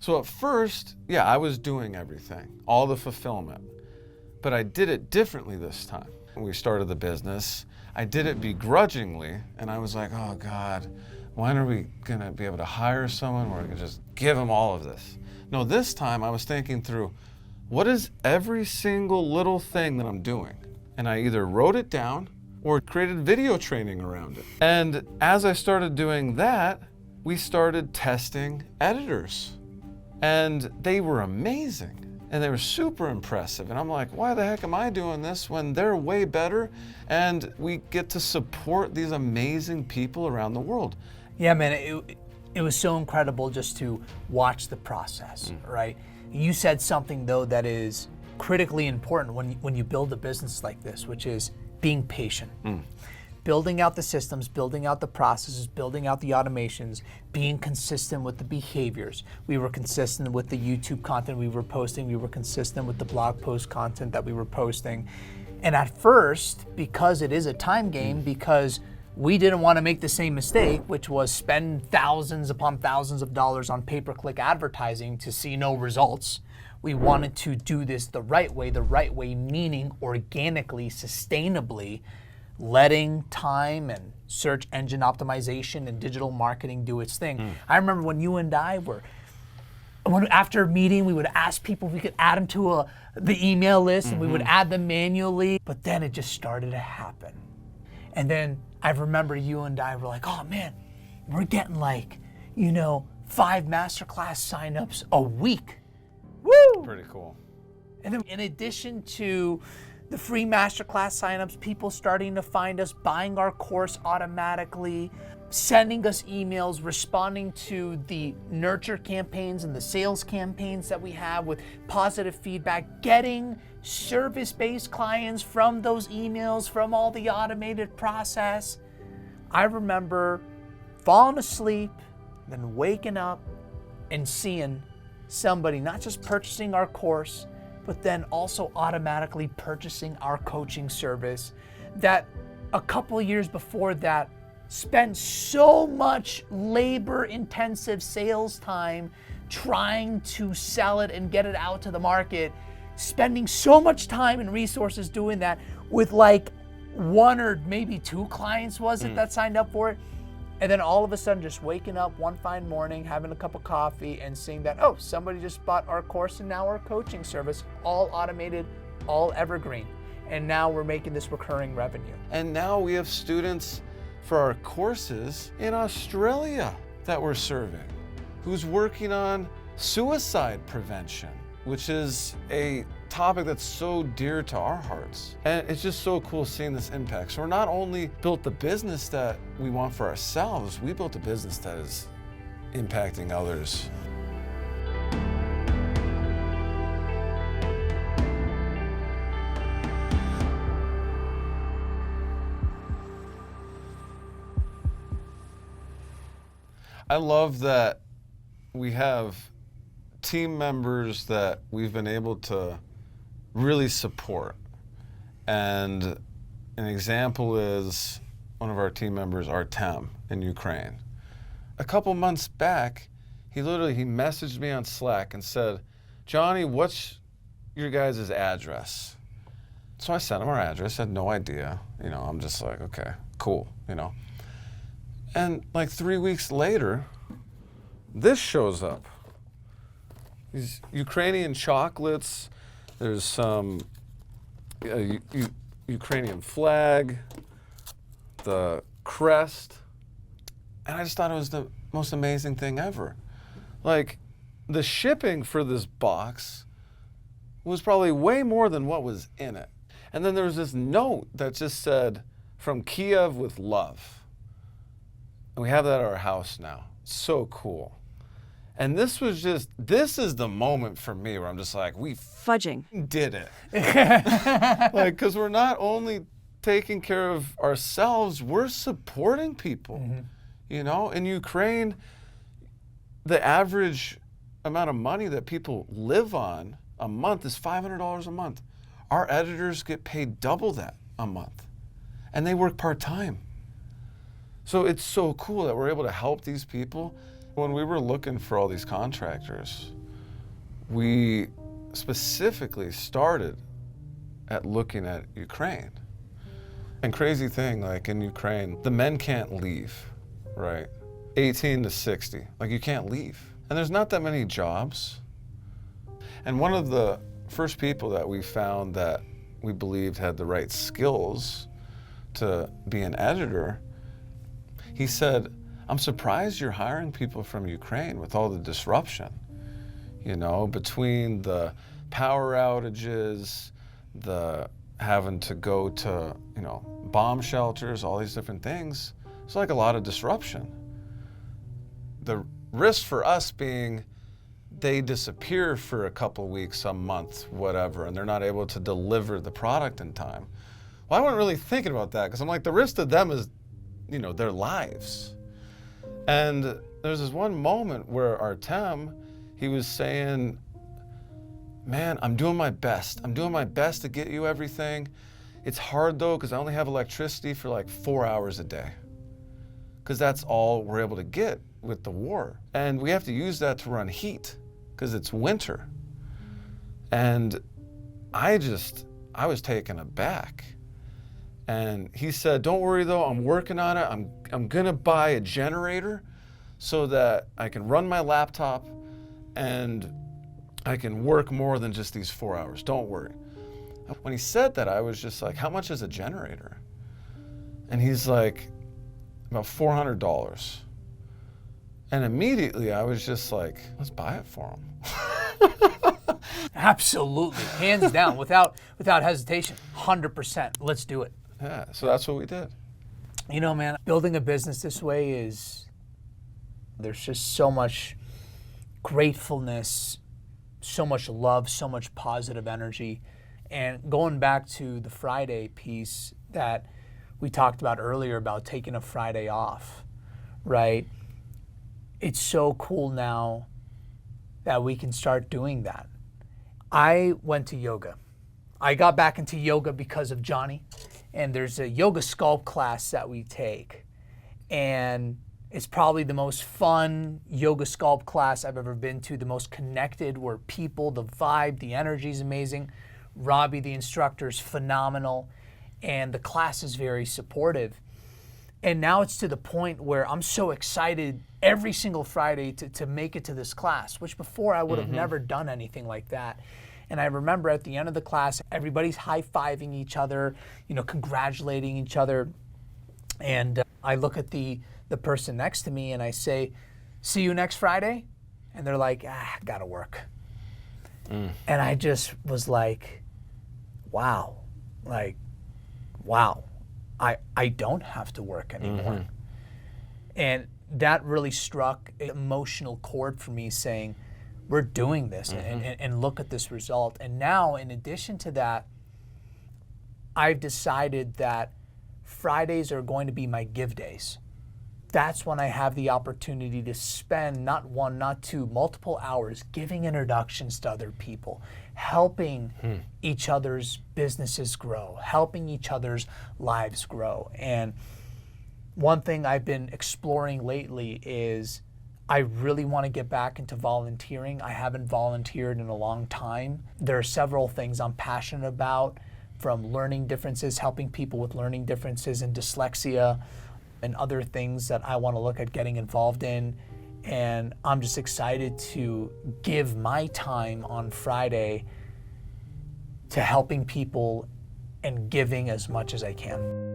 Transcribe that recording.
So at first, yeah, I was doing everything, all the fulfillment, but I did it differently this time. When we started the business, I did it begrudgingly, and I was like, oh God, when are we gonna be able to hire someone where we can just give them all of this? No, this time I was thinking through, what is every single little thing that I'm doing? And I either wrote it down or created video training around it. And as I started doing that, we started testing editors. And they were amazing. And they were super impressive. And I'm like, why the heck am I doing this when they're way better and we get to support these amazing people around the world? Yeah, man, it was so incredible just to watch the process, right? You said something though that is critically important when you build a business like this, which is being patient. Building out the systems, building out the processes, building out the automations, being consistent with the behaviors. We were consistent with the YouTube content we were posting. We were consistent with the blog post content that we were posting. And at first, because it is a time game, because we didn't want to make the same mistake, which was spend thousands upon thousands of dollars on pay-per-click advertising to see no results. We wanted to do this the right way meaning organically, sustainably, letting time and search engine optimization and digital marketing do its thing. I remember when you and I were, after a meeting, we would ask people if we could add them to the email list, and we would add them manually, but then it just started to happen. And then I remember you and I were like, oh man, we're getting 5 MasterClass signups a week. Woo! Pretty cool. And then in addition to the free MasterClass signups, people starting to find us, buying our course automatically, sending us emails, responding to the nurture campaigns and the sales campaigns that we have with positive feedback, getting service-based clients from those emails, from all the automated process. I remember falling asleep, then waking up and seeing somebody not just purchasing our course, but then also automatically purchasing our coaching service that a couple years before that spent so much labor-intensive sales time trying to sell it and get it out to the market, spending so much time and resources doing that with one or maybe 2 clients that signed up for it. And then all of a sudden just waking up one fine morning, having a cup of coffee and seeing that, oh, somebody just bought our course and now our coaching service, all automated, all evergreen. And now we're making this recurring revenue. And now we have students for our courses in Australia that we're serving, who's working on suicide prevention, which is a topic that's so dear to our hearts. And it's just so cool seeing this impact. So we're not only built the business that we want for ourselves, we built a business that is impacting others. I love that we have team members that we've been able to really support. And an example is one of our team members, Artem, in Ukraine. A couple months back, he messaged me on Slack and said, Johnny, what's your guys' address? So I sent him our address, had no idea. I'm just like, okay, cool, And 3 weeks later, this shows up. These Ukrainian chocolates, there's some Ukrainian flag, the crest, and I just thought it was the most amazing thing ever. The shipping for this box was probably way more than what was in it. And then there was this note that just said, from Kiev with love. And we have that at our house now. So cool. And this is the moment for me where I'm just like, we did it. Because we're not only taking care of ourselves, we're supporting people. In Ukraine, the average amount of money that people live on a month is $500 a month. Our editors get paid double that a month. And they work part-time. So it's so cool that we're able to help these people When we were looking for all these contractors, we specifically started at looking at Ukraine. And crazy thing, like in Ukraine, the men can't leave, right? 18 to 60, like you can't leave. And there's not that many jobs. And one of the first people that we found that we believed had the right skills to be an editor, he said, I'm surprised you're hiring people from Ukraine with all the disruption, you know, between the power outages, the having to go to, you know, bomb shelters, all these different things. It's like a lot of disruption. The risk for us being they disappear for a couple weeks, a month, whatever, and they're not able to deliver the product in time. Well, I wasn't really thinking about that because I'm like, the risk to them is, you know, their lives. And there's this one moment where Artem, he was saying, man, I'm doing my best. I'm doing my best to get you everything. It's hard though, because I only have electricity for like 4 hours a day. Because that's all we're able to get with the war. And we have to use that to run heat, because it's winter. And I was taken aback. And he said, don't worry though, I'm working on it. I'm gonna buy a generator so that I can run my laptop and I can work more than just these 4 hours, don't worry. When he said that, I was just like, how much is a generator? And he's like, about $400. And immediately I was just like, let's buy it for him. Absolutely, hands down, without hesitation, 100%, let's do it. Yeah, so that's what we did. You know, man, building a business this way there's just so much gratefulness, so much love, so much positive energy. And going back to the Friday piece that we talked about earlier about taking a Friday off, right? It's so cool now that we can start doing that. I went to yoga. I got back into yoga because of Jonny, and there's a yoga sculpt class that we take. And it's probably the most fun yoga sculpt class I've ever been to, the most connected, where people, the vibe, the energy is amazing. Robbie, the instructor, is phenomenal, and the class is very supportive. And now it's to the point where I'm so excited every single Friday to make it to this class, which before I would have never done anything like that. And I remember at the end of the class, everybody's high-fiving each other, you know, congratulating each other. And I look at the person next to me and I say, see you next Friday? And they're like, gotta work. And I just was like, wow, I don't have to work anymore. And that really struck an emotional chord for me, saying, we're doing this and look at this result. And now, in addition to that, I've decided that Fridays are going to be my give days. That's when I have the opportunity to spend not one, not two, multiple hours giving introductions to other people, helping each other's businesses grow, helping each other's lives grow. And one thing I've been exploring lately is I really want to get back into volunteering. I haven't volunteered in a long time. There are several things I'm passionate about, from learning differences, helping people with learning differences and dyslexia, and other things that I want to look at getting involved in. And I'm just excited to give my time on Friday to helping people and giving as much as I can.